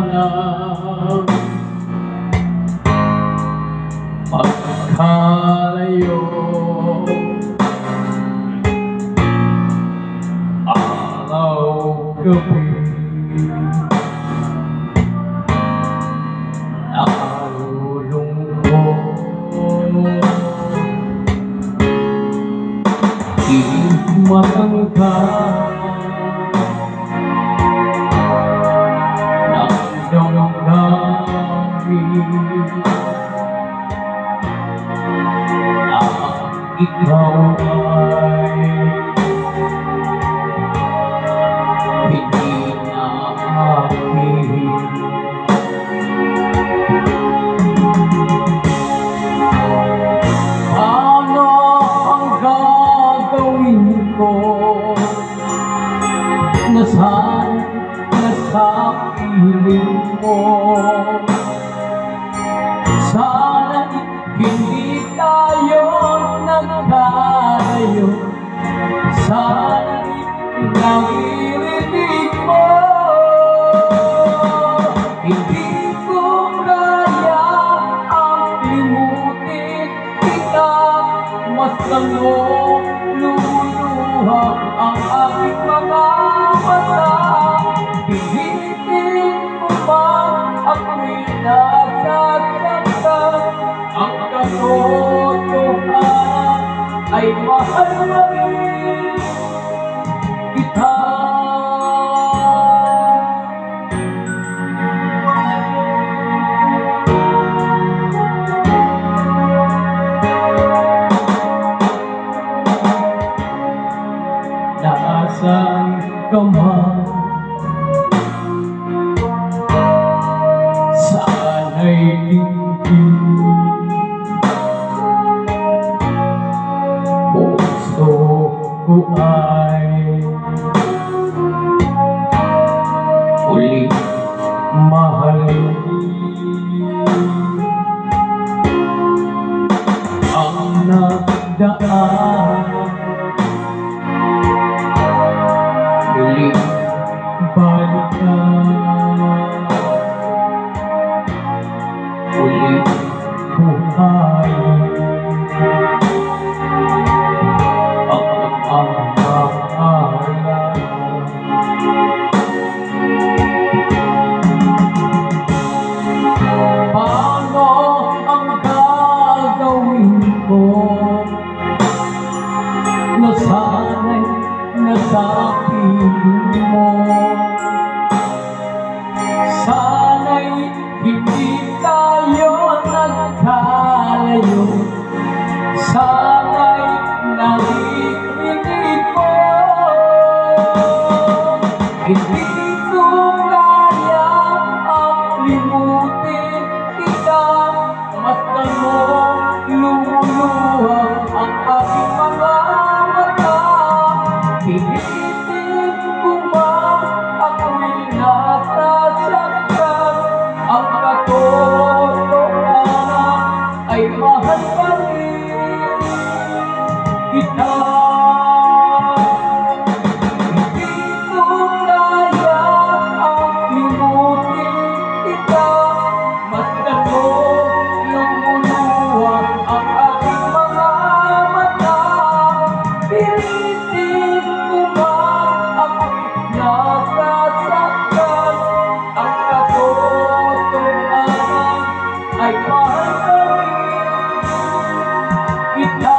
lang magkalayo. Araw-gabi nalulungkot, di matangkad ng damdamin na ikaw ay hindi na akin. Ano ang gagawin ko? Nasaan na sa piling mo? Sana'y hindi tayo nagkalayo. Sana'y naririnig mo. Hindi ko kaya ang limutin kita, mas lang luluha ang aking mga mata. Pilitin mo ba ako'y nasasaktan? Ang katotohanan ay mahal na rin kita. Nasaan ka man, sana'y puso ko ay ulit mahalin. Ang nagdaan ulit balikan, ulit buhayin ang mahalan. Paano ang gagawin ko? Nasana'y nasa piling mo. Sana'y hindi tayo nagkalayo. Sana'y naririnig mo. Hindi ko kaya ang limutin kita, mas mo lumuluha ang aking mga mata. Pilitin ko ba ako'y nasasaktan? Ang katotohanan ay mahal pa rin kita. Hindi ko kaya ang limutin kita, mas lumuluha ang aking mga mata. Pilitin ko ba ako'y nasasaktan? Ang katotohanan ay mahal pa rin kita.